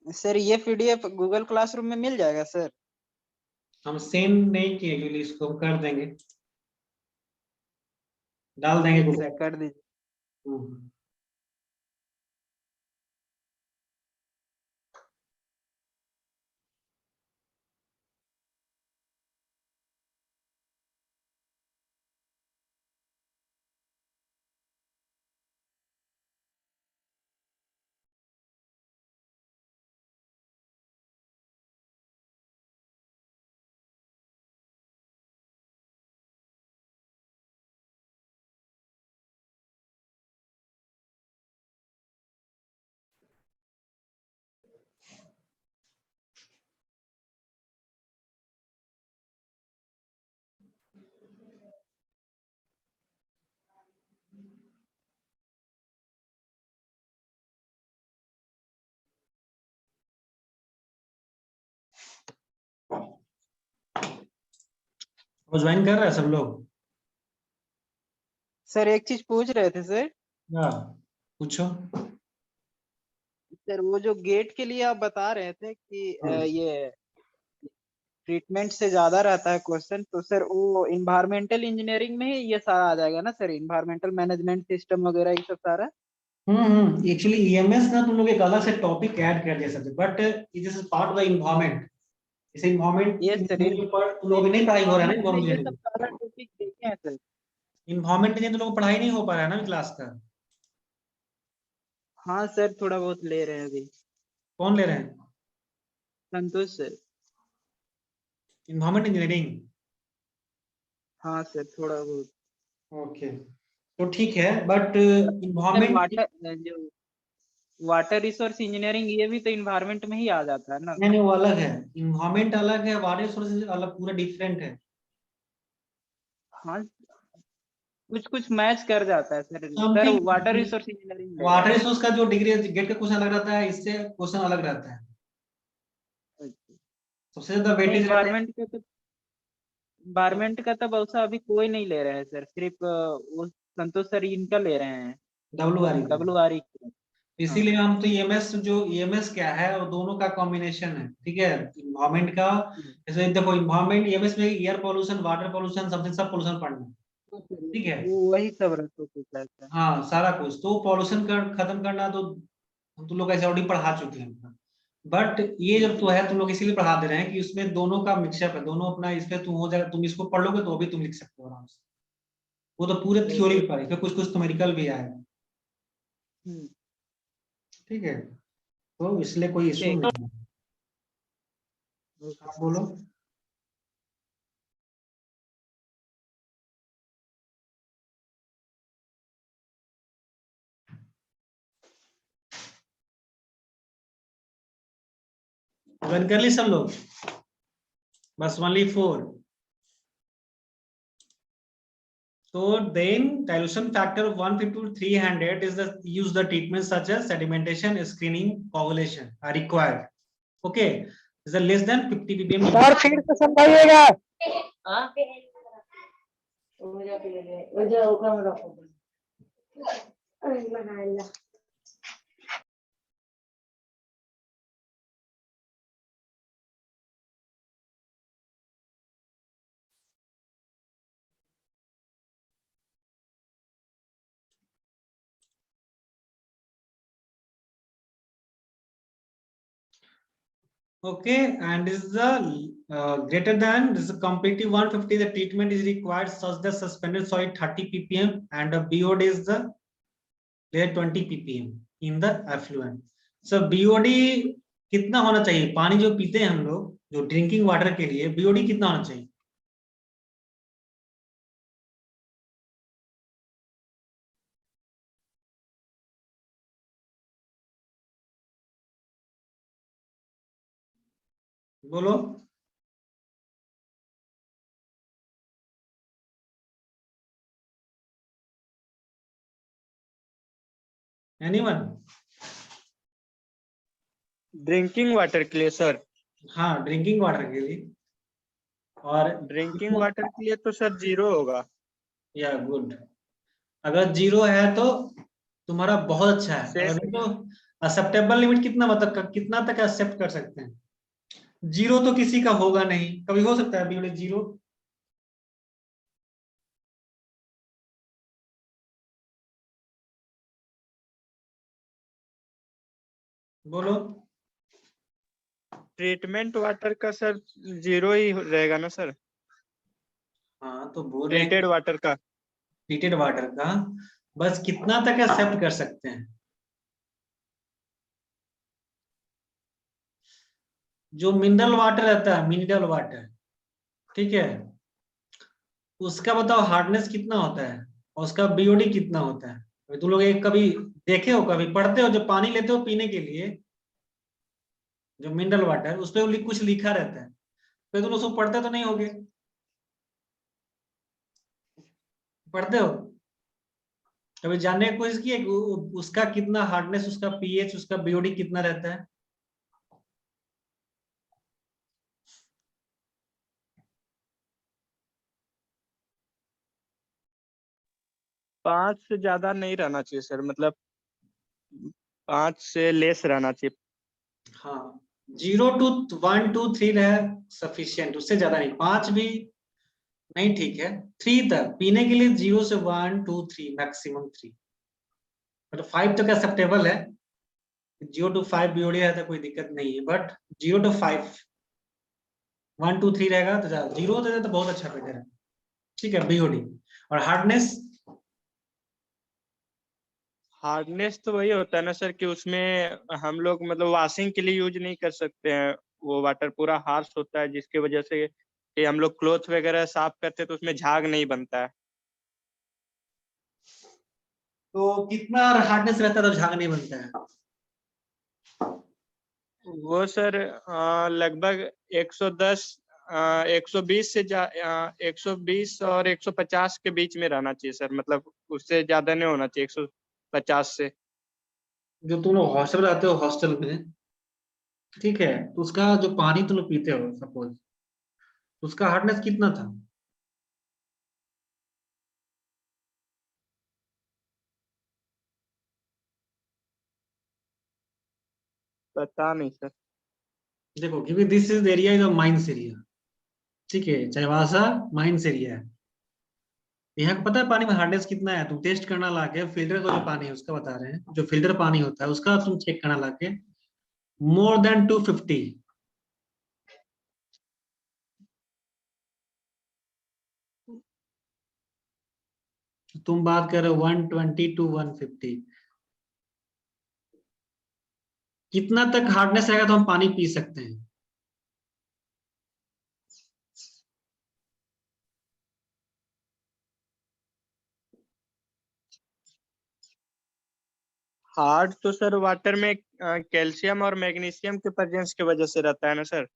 Sir ये PDF Google classroom में मिल जाएगा सर? हम सेंड नहीं किए एक्चुअली, इसको हम कर देंगे, डाल देंगे ठीक गूगल। सर, कर दीजिए। वो ज्वाइन कर रहा है सब लोग? सर एक चीज पूछ रहे थे सर। हाँ पूछो। सर वो जो गेट के लिए आप बता रहे थे कि ये ट्रीटमेंट से ज्यादा रहता है क्वेश्चन, तो सर वो इन्वायरमेंटल इंजीनियरिंग में ही ये सारा आ जाएगा ना सर? इन्वायरमेंटल मैनेजमेंट सिस्टम वगैरह ये सब सारा? एक्चुअली ईएमएस ना तुम लोग एक अलग से टॉपिक ऐड कर दिया सकते, but it is part of the environment. इसे इन्वायरमेंट ये सर इंजीनियरिंग पर तुम लोग नहीं पढ़ाई हो रहा है ना, इन्वायरमेंट में ये इन्वायरमेंट सब सारा टॉपिक देखे हैं सर। इन्वायरमेंट इंजीनियरिंग तुम लोग पढ़ाई नहीं हो पा रहा है ना क्लास का? हाँ सर, थोड़ा बहुत ले रहे हैं अभी। कौन ले रहे हैं? संतोष सर। Environment engineering? हाँ सर, थोड़ा बहुत। ओके, तो ठीक है, बट सर इन्वायरमेंट जो वाटर रिसोर्स इंजीनियरिंग, ये भी तो इन्वायरमेंट में ही आ जाता है ना? नहीं नहीं, वो अलग है। इन्वायरमेंट अलग है, वाटर रिसोर्सेज अलग, पूरा डिफरेंट है। हाँ, कुछ कुछ मैच कर जाता है sir. Sir water something. Resource engineering ले रहे वाटर रिसोर्स का जो डिग्री गेट का क्वेश्चन अलग रहता है, इससे क्वेश्चन अलग रहता है। हैं। सबसे ज्यादा नहीं, वेटेज रहता है। इन्वायरमेंट का तो बहुत अभी कोई नहीं ले रहे हैं सर, सिर्फ वो संतोष सर इनका ले रहे हैं। WRE का। WRE। हाँ। इसीलिए हम तो ईएमएस, जो ईएमएस क्या है, वो दोनों का कॉम्बिनेशन है, ठीक है। इन्वायरमेंट का, जैसे देखो इन्वायरमेंट ईएमएस में air pollution, water pollution, something सब पोल्यूशन पढ़ना है, ठीक है। वो वही सब रहता है सर। हाँ सारा कुछ तो पोल्यूशन खत्म करना, तो हम तुम लोग ऐसे ऑलरेडी पढ़ा चुके हैं। बट ये जब तो है, तुम लोग इसीलिए पढ़ा दे रहे हैं कि उसमें दोनों का मिक्सअप है, दोनों अपना इस पे तुम हो जाएगा, तुम इसको पढ़ लोगे तो भी तुम लिख सकते हो आराम से। वो तो पूरे थ्योरी पर है, कुछ कुछ न्यूमेरिकल भी आएगा, ठीक है। तो इसलिए कोई इशू ठीक। नहीं है। आप बोलो। ज्वाइन कर ली सब लोग? बस only 4। So then dilution factor of 150 to 300 is the use the treatment such as sedimentation, screening, coagulation are required. Okay, is the less than 50 ppm. Sir फिर से समझाइएगा। Okay, and is the greater than this is completely 150, the treatment is required such that suspended solid 30 ppm and the BOD is the 20 ppm in the effluent. So BOD कितना होना चाहिए? पानी जो पीते हैं हम लोग, जो ड्रिंकिंग वाटर के लिए BOD कितना होना चाहिए? बोलो। एनीवन? ड्रिंकिंग वाटर के लिए सर? हाँ ड्रिंकिंग वाटर के लिए। और ड्रिंकिंग वाटर के लिए तो सर 0 होगा। या गुड, अगर 0 है तो तुम्हारा बहुत अच्छा है। से अगर तो एक्सेप्टेबल लिमिट कितना, मतलब कितना तक एक्सेप्ट कर सकते हैं? 0 तो किसी का होगा नहीं, कभी हो सकता है बीओडी 0? बोलो। ट्रीटमेंट वाटर का सर 0 ही रहेगा ना सर, हाँ तो बोल रहे हैं ट्रीटेड वाटर का। ट्रीटेड वाटर का बस कितना तक एक्सेप्ट कर सकते हैं? जो मिनरल वाटर रहता है, मिनरल वाटर, ठीक है, उसका बताओ हार्डनेस कितना होता है और उसका बीओडी कितना होता है? अभी तुम लोग एक कभी देखे हो, कभी पढ़ते हो, जो पानी लेते हो पीने के लिए, जो मिनरल वाटर, उस पर कुछ लिखा रहता है, फिर तुम उसको पढ़ते तो नहीं होगे? पढ़ते हो? कभी जानने की कोशिश की है कि उसका कितना हार्डनेस, उसका पीएच, उसका बीओडी कितना रहता है? 5 से ज्यादा नहीं रहना चाहिए सर, मतलब 5 से लेस रहना चाहिए। हाँ, 0 to 1 to 3 रहे सफिशियंट, उससे ज्यादा नहीं। 5 भी नहीं, ठीक है, 3 तक पीने के लिए, 0 से 1 2 3 मैक्सिमम 3, बट 5 तक एक्सेप्टेबल है। 0 to 5 बीओडी है तो कोई दिक्कत नहीं है, बट 0 to 5, 1 2 3 रहेगा तो ज्यादा, 0 तो बहुत अच्छा बेटर है, ठीक है, बीओडी। और हार्डनेस? हार्डनेस तो वही होता है ना सर कि उसमें हम लोग मतलब वॉशिंग के लिए यूज नहीं कर सकते हैं, वो वाटर पूरा हार्श होता है, जिसकी वजह से कि हम लोग क्लोथ वगैरह साफ करते हैं तो उसमें झाग नहीं बनता है। तो कितना हार्डनेस रहता है तो झाग नहीं बनता है? वो सर लगभग 110 120 से 120 और 150 के बीच में रहना चाहिए सर, मतलब उससे ज्यादा नहीं होना चाहिए 150 से। जो तुम लोग हॉस्टल रहते हो, हॉस्टल में, ठीक है, तो उसका जो पानी तुम लोग पीते हो सपोज, उसका हार्डनेस कितना था? पता नहीं सर। देखो, क्योंकि this is area is mines area, ठीक है, चाईबासा माइंस एरिया है। यहाँ को पता है पानी में हार्डनेस कितना है? तुम टेस्ट करना लाके, फिल्टर का जो पानी है उसका बता रहे हैं, जो फिल्टर पानी होता है उसका तुम चेक करना लाके, मोर देन 250। तुम बात कर रहे हो 120 to 150, कितना तक हार्डनेस रहेगा तो हम पानी पी सकते हैं? हार्ड तो सर वाटर में कैल्शियम और मैग्नीशियम के प्रेजेंस की वजह से रहता है ना सर।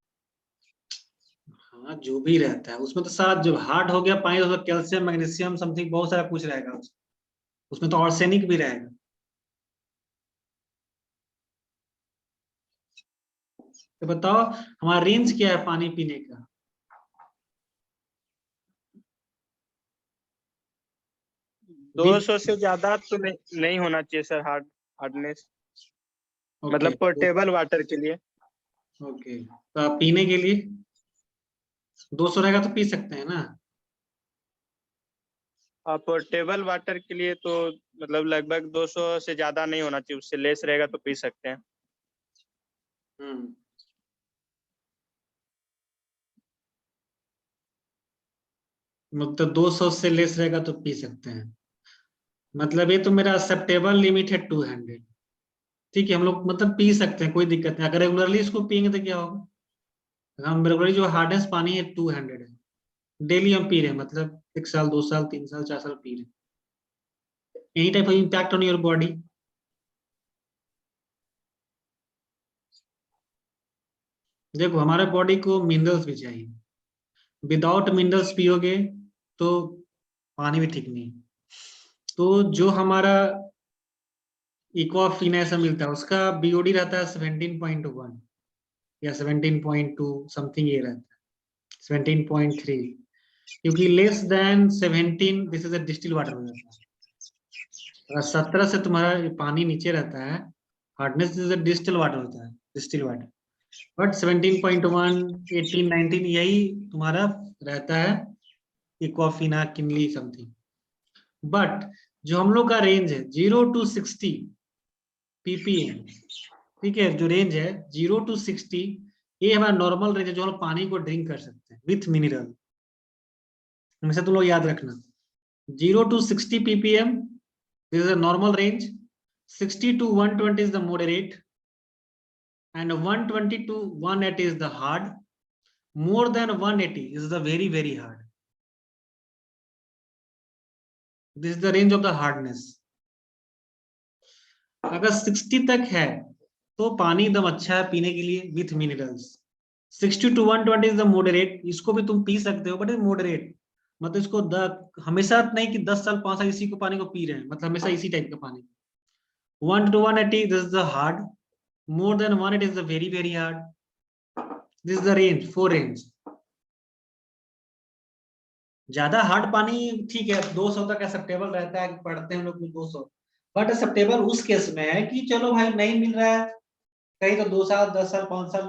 हाँ, जो भी रहता है उसमें तो सारा, जो हार्ड हो गया पानी, उसमें कैल्शियम, मैग्नीशियम, समथिंग बहुत सारा कुछ रहेगा उसमें तो आर्सेनिक भी रहेगा। तो बताओ हमारा रेंज क्या है पानी पीने का? 200 से ज्यादा तो नहीं होना चाहिए सर हार्डनेस, ओके। मतलब पोर्टेबल वाटर के लिए। ओके, तो आप पीने के लिए 200 रहेगा तो पी सकते हैं ना? पोर्टेबल वाटर के लिए तो मतलब लगभग 200 से ज्यादा नहीं होना चाहिए, उससे लेस रहेगा तो पी सकते हैं। हम्म, मतलब 200 से लेस रहेगा तो पी सकते हैं, मतलब ये तो मेरा एक्सेप्टेबल लिमिट है 200, ठीक है, हम लोग मतलब पी सकते हैं, कोई दिक्कत नहीं। अगर रेगुलरली इसको पियेंगे तो क्या होगा? हम रेगुलरली जो हार्डनेस पानी है 200 है, डेली हम पी रहे हैं, मतलब 1 साल 2 साल 3 साल 4 साल पी रहे हैं, any type of impact on your body? देखो, हमारे बॉडी को मिनरल्स भी चाहिए, विदाउट मिनरल्स पियोगे तो पानी भी ठीक नहीं। तो जो हमारा इक्वाफिना ऐसा मिलता है, उसका बीओडी रहता है 17.1 या 17.2 समथिंग, ये रहता है 17.3, क्योंकि less than 17 this is a distil water हो जाता है। अगर 17 से तुम्हारा पानी नीचे रहता है हार्डनेस इज डिस्टिल वाटर होता है, डिस्टिल वाटर। बट 17.1, 18, 19 यही तुम्हारा रहता है, एक्वाफिना, किनली समथिंग। बट जो हम लोग का रेंज है 0 to 60 ppm, ठीक है, जो रेंज है 0 to 60, ये हमारा नॉर्मल रेंज है जो हम लोग पानी को ड्रिंक कर सकते हैं विथ मिनरल। हमेशा तुम लोग याद रखना 0 to 60 ppm, this is a normal range. 60 to 120 is the moderate, and 120 to 180 is the hard. More than 180 is the very very hard. This is the range of the hardness. अगर 60 तक है तो पानी एकदम अच्छा है पीने के लिए with minerals. 60 to 120 is the moderate, इसको भी तुम पी सकते हो बट मॉडरेट, मतलब इसको हमेशा नहीं कि 10 साल 5 साल इसी को पानी को पी रहे हैं, मतलब हमेशा इसी टाइप का पानी। 1 to 180 this is the hard, more than 180 is the very very hard. This is the range, 4 range. ज्यादा हार्ड पानी ठीक है 200 तक एक्सेप्टेबल रहता है, पढ़ते हैं हम लोग 200, बट एक्सेप्टेबल उस केस में है कि चलो भाई नहीं मिल रहा है कहीं तो 2 साल 10 साल 5 साल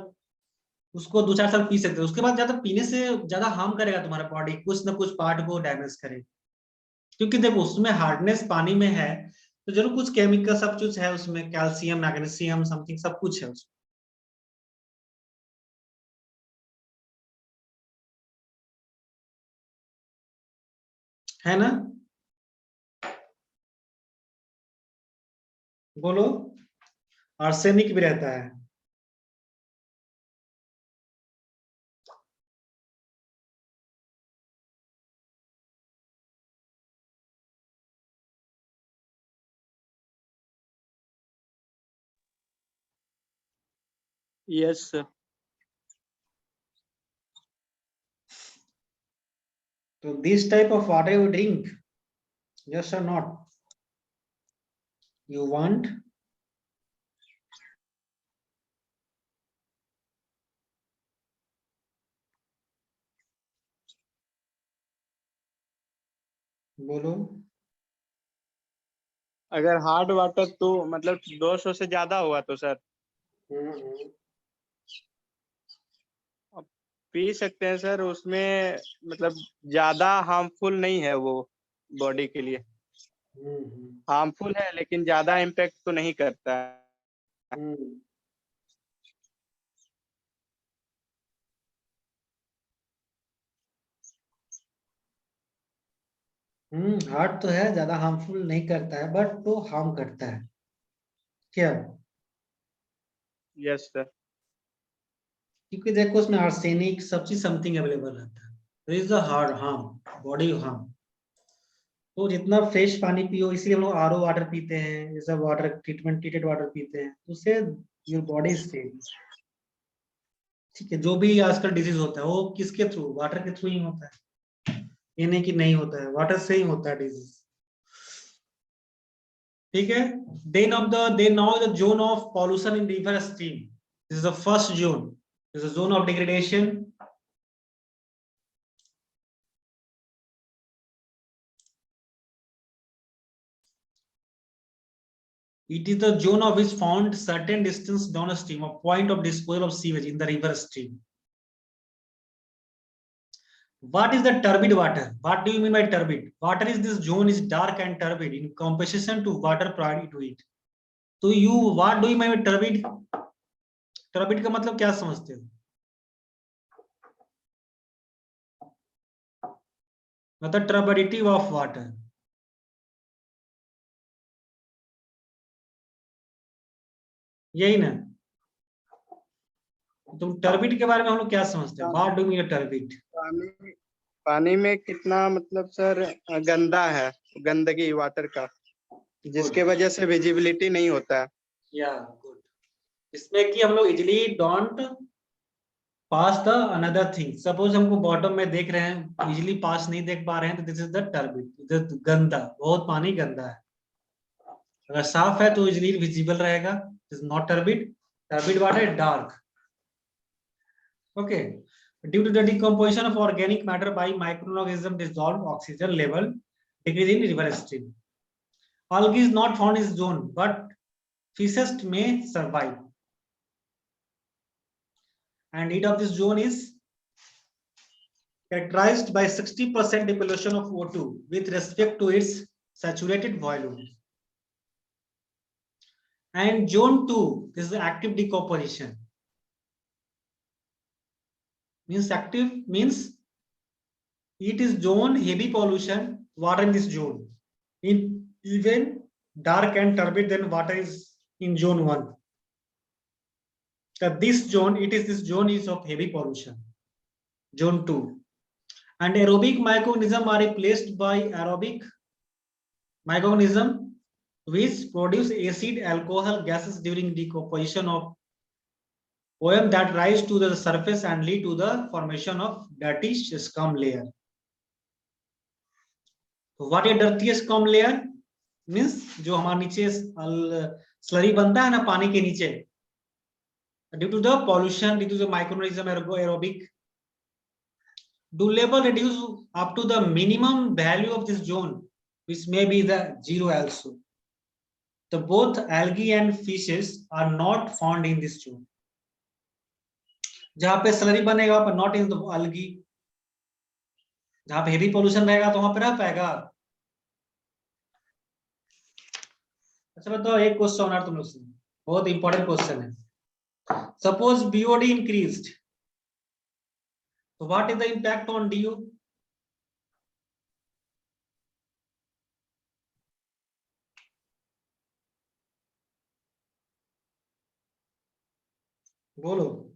उसको 2-4 साल पी सकते हो, उसके बाद ज्यादा पीने से ज्यादा हार्म करेगा तुम्हारा बॉडी, कुछ ना कुछ पार्ट को डैमेज करे, क्योंकि देखो उसमें हार्डनेस पानी में है तो जरूर कुछ केमिकल सब कुछ है उसमें, कैल्शियम मैग्नीशियम समथिंग सब कुछ है उसमें। है ना, बोलो। आर्सेनिक भी रहता है। Yes sir. तो this type of water you drink, yes और नॉट? You want? बोलो। अगर हार्ड वाटर तो मतलब 200 से ज्यादा हुआ तो सर पी सकते हैं सर, उसमें मतलब ज्यादा हार्मफुल नहीं है वो बॉडी के लिए। हार्मफुल है लेकिन ज्यादा इम्पैक्ट तो नहीं करता है। हार्ड तो है, ज्यादा हार्मफुल नहीं करता है बट तो हार्म करता है क्या? Yes sir. क्योंकि देखो उसमें आर्सेनिक सब चीज समथिंग अवेलेबल रहता है, there is a hard harm, body harm। तो जितना फ्रेश पानी पियो, इसलिए हम लोग आरओ वाटर पीते हैं, ये सब वाटर ट्रीटमेंट ट्रीटेड वाटर पीते हैं, तो उससे योर बॉडी इज सेफ। ठीक है, जो भी आजकल डिजीज होता है वो किसके थ्रू, वाटर के थ्रू ही होता है, ये नहीं कि नहीं होता है, वाटर से ही होता है डिजीज। ठीक है, they know the zone of pollution in river stream. This is the first zone. This is a zone of degradation. It is the zone of which found certain distance downstream of point of disposal of sewage in the river stream. What is the turbid water? What do you mean by turbid? Water is this zone is dark and turbid in comparison to water prior to it. तो you what do you mean by turbid? Turbid का मतलब क्या समझते हो? मतलब turbidity of water. यही ना? तुम टर्बिड के बारे में हम लोग क्या समझते हैं? What do you mean turbid? पानी में कितना मतलब सर गंदा है, गंदगी वाटर का, जिसके वजह से विजिबिलिटी नहीं होता है। या गुड, इसमें कि हम लोग easily don't pass the another thing. Suppose हमको बॉटम में देख रहे हैं, इजिली पास नहीं देख पा रहे हैं, तो दिस इज द टर्बिड, गंदा, बहुत पानी गंदा है। अगर साफ है तो इजिली विजिबल रहेगा, this is not turbid. Turbid water is dark. Okay, due to the decomposition of organic matter by microorganism dissolved oxygen level decrease in river stream. Algae is not found in zone, but fishes may survive. And heat of this zone is characterized by 60% depletion of O2 with respect to its saturated volume. And zone 2, this is active decomposition. Means active means it is zone heavy pollution water in this zone. In even dark and turbid then water is in zone 1. So this zone, this zone is of heavy pollution. Zone 2. And aerobic microorganisms are replaced by aerobic microorganisms which produce acid alcohol gases during decomposition of OM that rise to the surface and lead to the formation of dirty scum layer. So what is dirty scum layer? Means जो हमारे नीचे slurry बनता है ना पानी के नीचे, due to the pollution, due to the microorganism aerobic, do level reduce up to the minimum value of this zone, which may be the 0 also. So both algae and fishes are not found in this zone. जहां पे slurry बनेगा पर not in the algae, जहां पे heavy pollution रहेगा तो वहां पे रह पाएगा. अच्छा बताओ एक क्वेश्चन और तुम लोग से, बहुत इंपॉर्टेंट क्वेश्चन है. Suppose BOD increased, so what is the impact on DO? बोलो.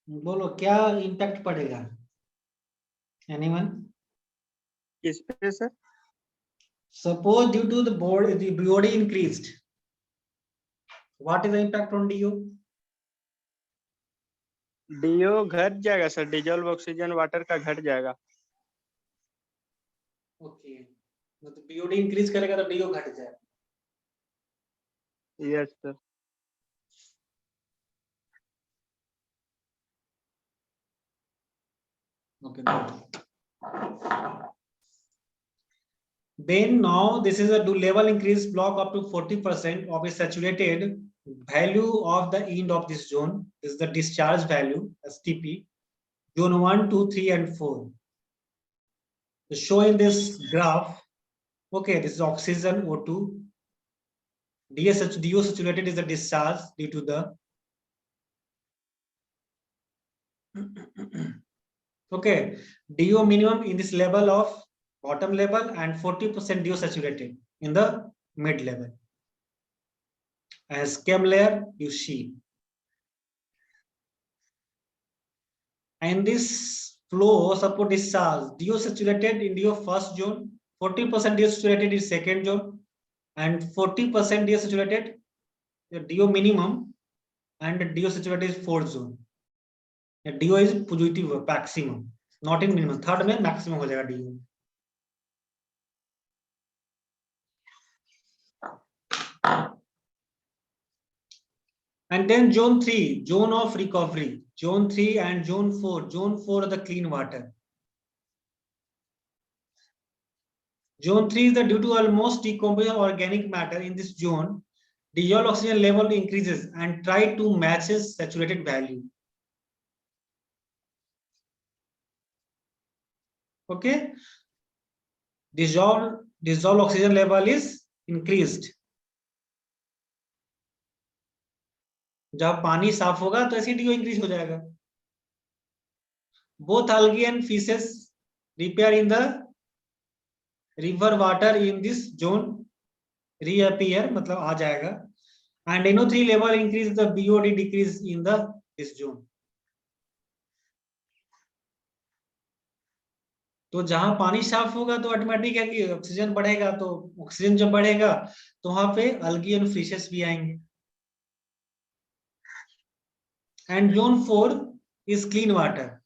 बोलो क्या इम्पैक्ट पड़ेगा? एनीवन? किस पे sir? Suppose due to the BOD increased, what is the impact on DO? DO घट जाएगा सर, डिजोल्व ऑक्सीजन वाटर का घट जाएगा. ओके, मतलब BOD इंक्रीज करेगा तो DO घट जाएगा. Yes sir. Okay, good. Then now this is a level increase block up to 40% of a saturated value of the end of this zone. This is the discharge value, STP, zone 1, 2, 3, and 4. So show in this graph. Okay, this is oxygen O2. DO saturated is the discharge due to the okay, DO minimum in this level of bottom level and 40% DO saturated in the mid level. As scum layer you see. And this flow support discharge, DO saturated in DO first zone, 40% DO saturated in second zone, and 40% DO saturated DO minimum, and DO saturated is fourth zone. DO is positive maximum, not in minimum. Third में maximum हो जाएगा DO. And then zone 3, zone of recovery. Zone 3 and zone 4. Zone 4 are the clean water. Zone 3 is the due to almost decomposition of organic matter in this zone. Dissolved oxygen level increases and try to match its saturated value. Okay. Dissolved oxygen level is increased. जब पानी साफ होगा तो ऐसे DO increase हो जाएगा. Both algae and fishes repair in the river water in this zone reappear, मतलब आ जाएगा. And NO3 level increase, the BOD decrease in the this zone. तो जहां पानी साफ होगा तो ऑटोमेटिक है कि ऑक्सीजन बढ़ेगा, तो ऑक्सीजन जब बढ़ेगा तो वहां पे algae and fishes भी आएंगे. and zone 4 is clean water.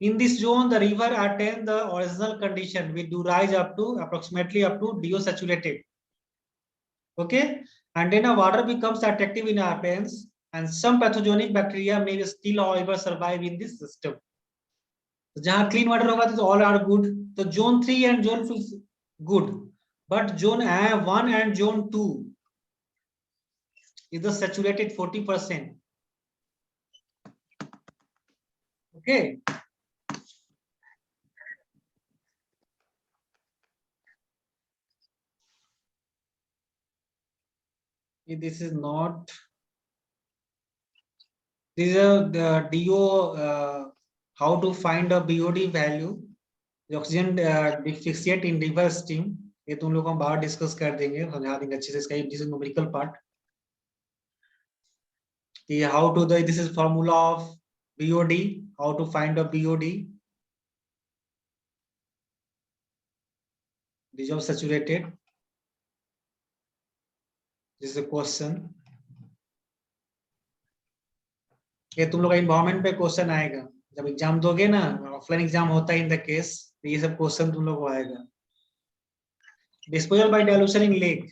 In this zone, the river attains the original condition, which do rise up to approximately up to DO saturated. Okay, and then the water becomes attractive in appearance, and some pathogenic bacteria may still, however, survive in this system. जहाँ clean water होगा तो all are good. तो zone 3 and zone 4 is good, but zone 1 and zone 2 is the saturated 40%. Okay. This is not. This is the DO. How to find a BOD value? The oxygen deficient in river stream. ये तुम लोग हम बाहर discuss कर देंगे, समझा देंगे अच्छे से इसका. This is numerical part. How to the, this is formula of BOD. How to find a BOD? This is saturated. This is a question. ये तुम लोग इन्वायरमेंट पे क्वेश्चन आएगा जब एग्जाम दोगे ना, ऑफलाइन एग्जाम होता है इन द केस, तो ये सब क्वेश्चन तुम लोग को आएगा. Disposal by dilution in lake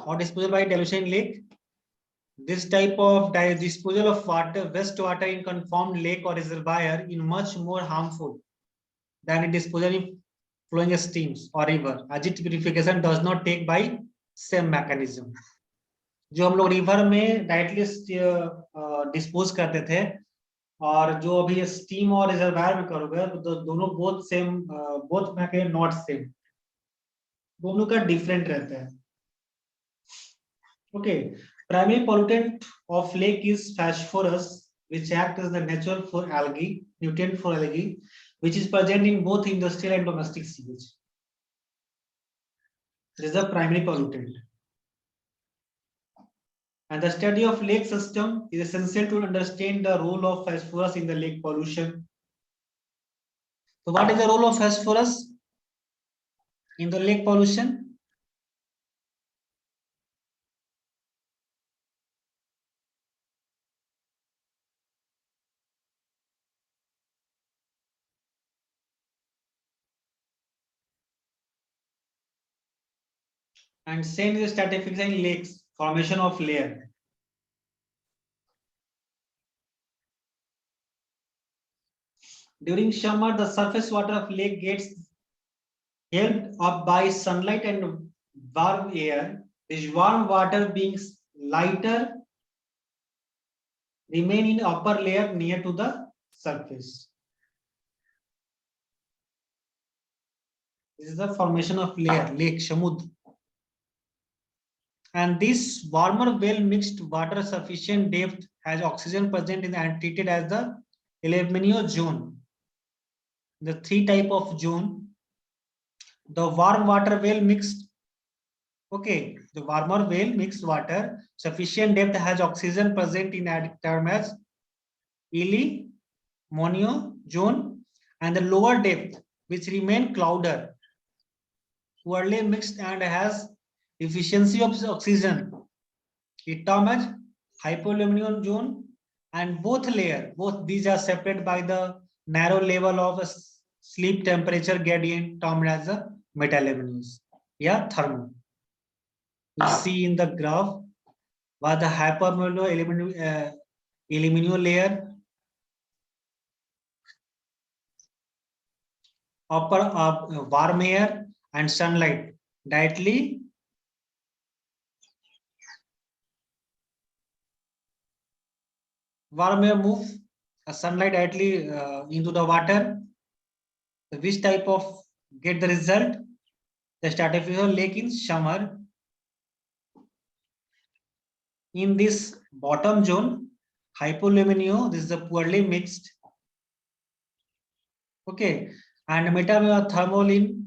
or disposal by dilution in lake. This type of disposal of water, wastewater in conformed lake or reservoir is much more harmful than a disposal in flowing streams or river, as its purification does not take by same mechanism. जो हम लोग river में directly dispose करते थे, और जो अभी steam और रिजर्वायर में करोगे तो दोनों बोथ सेम, बोथ में के नॉट सेम, दोनों का डिफरेंट रहता है. Okay, primary pollutant of lake is phosphorus, which acts as the natural for algae, nutrient for algae, which is present in both industrial and domestic sewage. This is the primary pollutant. And the study of lake system is essential to understand the role of phosphorus in the lake pollution. So what is the role of phosphorus in the lake pollution? And same is stratification in lakes, formation of layer. During summer, the surface water of lake gets held up by sunlight and warm air. This warm water being lighter remain in upper layer near to the surface. This is the formation of layer, lake, Samudra. And this warmer well mixed water sufficient depth has oxygen present in and treated as the El Niño zone. The three type of zone. The warm water well mixed. Okay, the warmer well mixed water sufficient depth has oxygen present in term as El Niño zone, and the lower depth which remain clouder, poorly mixed and has efficiency of oxygen, it term as hypoaluminium zone, and both layer, both these are separated by the narrow level of a sleep temperature gradient termed as a metaluminous, yeah, thermal. You see in the graph what the hypoaluminium layer, upper warm air and sunlight directly warm air move sunlight directly into the water. Which type of get the result? The stratification lake in summer. In this bottom zone, hypoaluminium, this is the poorly mixed. Okay, and metathermal in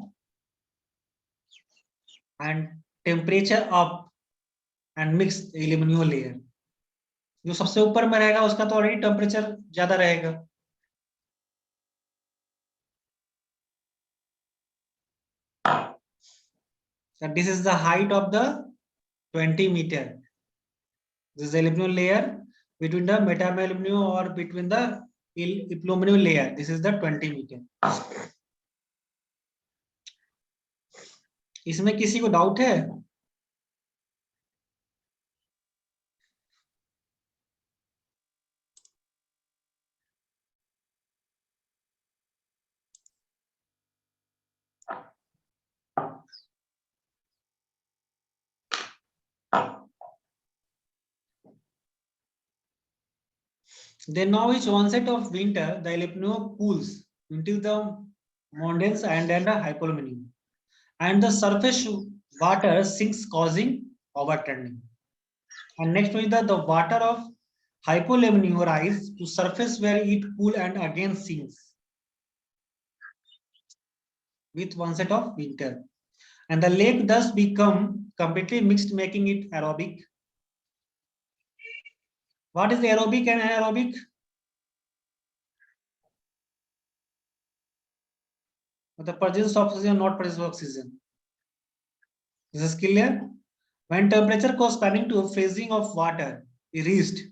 and temperature up and mixed aluminum layer. जो सबसे ऊपर में रहेगा उसका तो already temperature ज्यादा रहेगा. So this is the height of the 20 meter. This is the aluminum layer between the metamaluminium or between the epluminum layer. This is the 20 meter. इसमें किसी को डाउट है? Then now each onset of winter, the aluminum cools until the mountains and then the hypoluminium, and the surface water sinks, causing overturning. And next is the water of hypoluminium rise to surface where it cool and again sinks with onset of winter, and the lake thus become completely mixed, making it aerobic. What is aerobic and anaerobic? The presence of oxygen, not presence of oxygen. This is clear. When temperature corresponding to freezing of water is reached,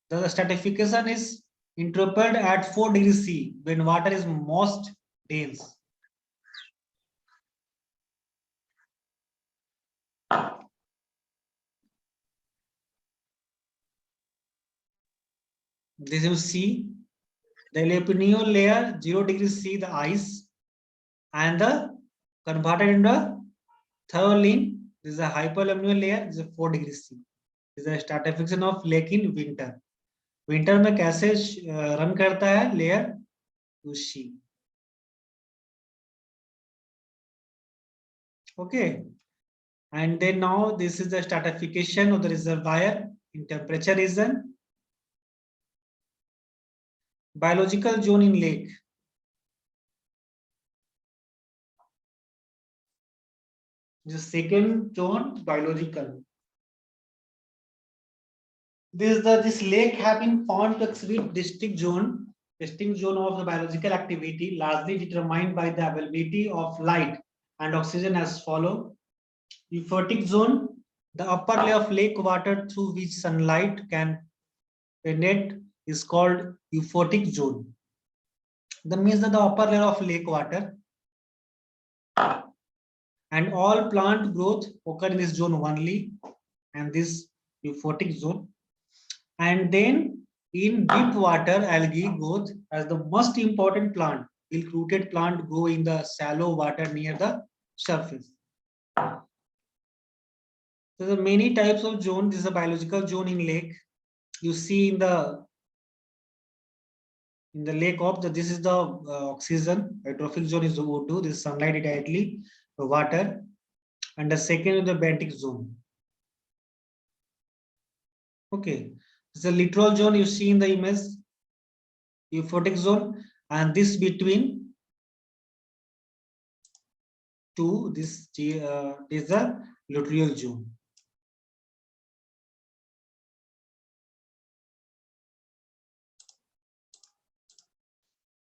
the stratification is interrupted at 4 degrees C when water is most dense. This you see the aluminum layer 0 degrees C, the ice, and the converted into thioline. This is a hypolaminum layer. This is 4 degrees C. This is a stratification of lake in winter. Winter में कैसे run करता है layer to C. Okay, and then now this is the stratification of the reservoir in temperature region. Biological zone in lake. The second zone, biological. This lake have been found to exhibit distinct zone of the biological activity, largely determined by the availability of light and oxygen as follow. Euphotic zone, the upper layer of lake water through which sunlight can penetrate is called euphotic zone. That means that the upper layer of lake water, and all plant growth occur in this zone only, and this euphotic zone. And then in deep water, algae growth as the most important plant, gill-rooted plant grow in the shallow water near the surface. So there are many types of zone. This is a biological zone in lake. You see in the lake of this is the oxygen. Hydrophic zone is the O2. This is sunlight directly, the water, and the second is the benthic zone. Okay, this is a littoral zone. You see in the image, euphotic zone, and this between two, this is the littoral zone.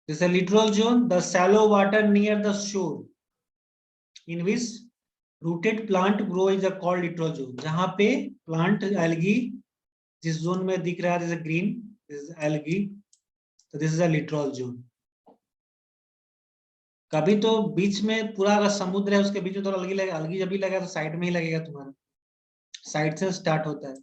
This is a littoral zone, the shallow water near the shore, in which rooted plant grow is called littoral zone. जहाँ पे plant algae जिस zone में दिख रहा है, this is green, this is algae, so this is a littoral zone. कभी तो बीच में पूरा अगर समुद्र है उसके बीच में थोड़ा algae जब भी लगेगा तो साइड में ही लगेगा तुम्हारा, साइड से स्टार्ट होता है.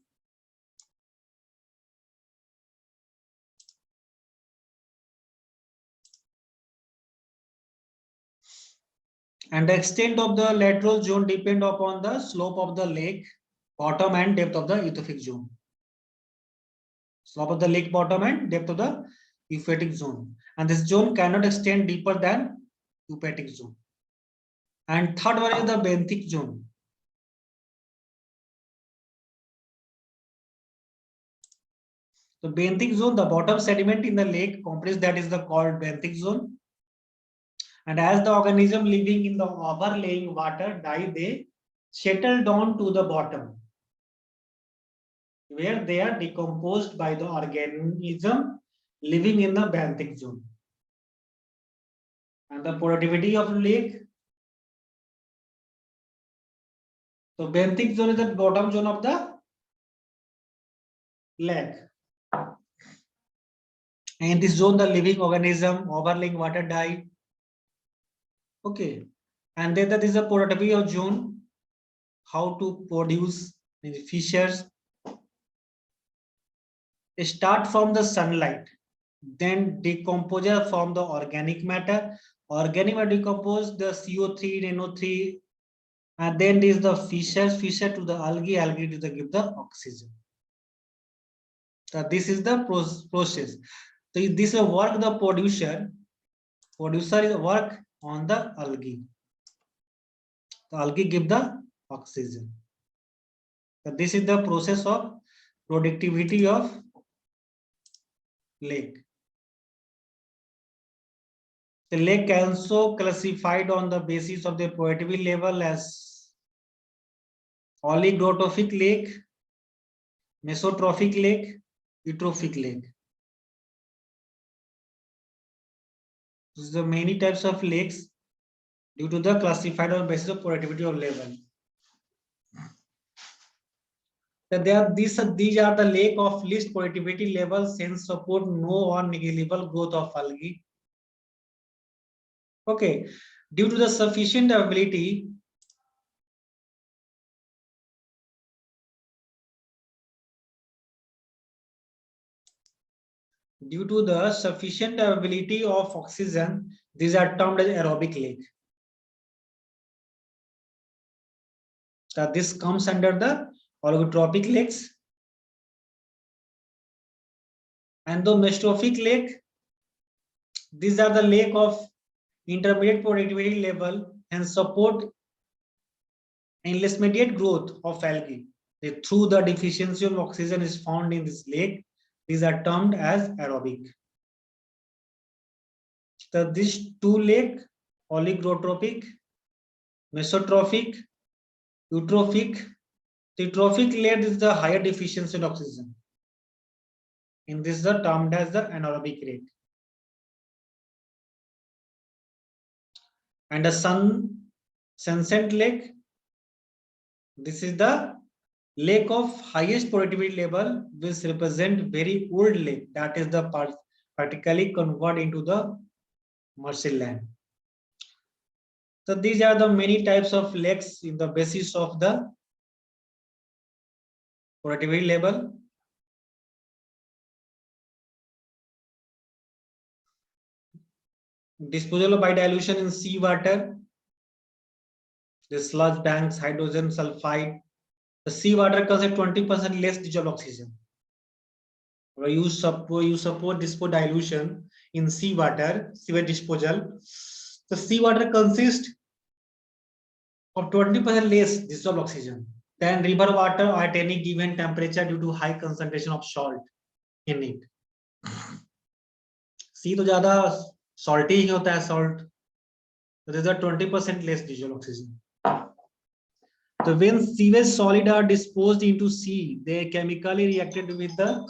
And the extent of the lateral zone depend upon the slope of the lake bottom and depth of the eutrophic zone. Slope of the lake bottom and depth of the euphotic zone. And this zone cannot extend deeper than euphotic zone. And third one is the benthic zone. The benthic zone, the bottom sediment in the lake complex, that is the called benthic zone. And as the organism living in the overlying water die, they settle down to the bottom, where they are decomposed by the organism living in the benthic zone. And the productivity of lake, So benthic zone is the bottom zone of the lake. And in this zone, the living organism, overlying water diet. Okay. And then that is the productivity of zone. How to produce fishes. Start from the sunlight. Then decomposure from the organic matter. Organic matter decompose the CO3, NO3, and then there is the fishes to the algae to the give the oxygen. So this is the process. So this is work the producer is work on the algae. The algae give the oxygen. So this is the process of productivity of lake. The lake also classified on the basis of the productivity level as oligotrophic lake, mesotrophic lake, eutrophic lake. This is the many types of lakes due to the classified on basis of productivity of level. So these are the lake of least productivity levels and support no or negligible growth of algae. Okay, due to the sufficient ability of oxygen, these are termed as aerobic lake. So this comes under the oligotrophic lakes. Endomestrophic lake, these are the lake of intermediate productivity level and support intermediate growth of algae. Through the deficiency of oxygen is found in this lake, these are termed as aerobic. So these two lake, oligotrophic, mesotrophic, eutrophic. The eutrophic lake is the higher deficiency in oxygen. In this is the termed as the anaerobic lake. And the sunset lake, this is the lake of highest productivity level, which represent very old lake, that is the practically convert into the marshland. So these are the many types of lakes in the basis of the productivity level. Disposal by dilution in seawater, the sludge banks, hydrogen sulfide. The seawater contains 20% less dissolved oxygen. Where you support disposal dilution in seawater, sewage disposal. The seawater consists of 20% less dissolved oxygen than river water at any given temperature due to high concentration of salt in it. Sea तो ज़्यादा salty ही होता है salt. There is a 20% less dissolved oxygen. So when sewage solid are disposed into sea, they chemically reacted with the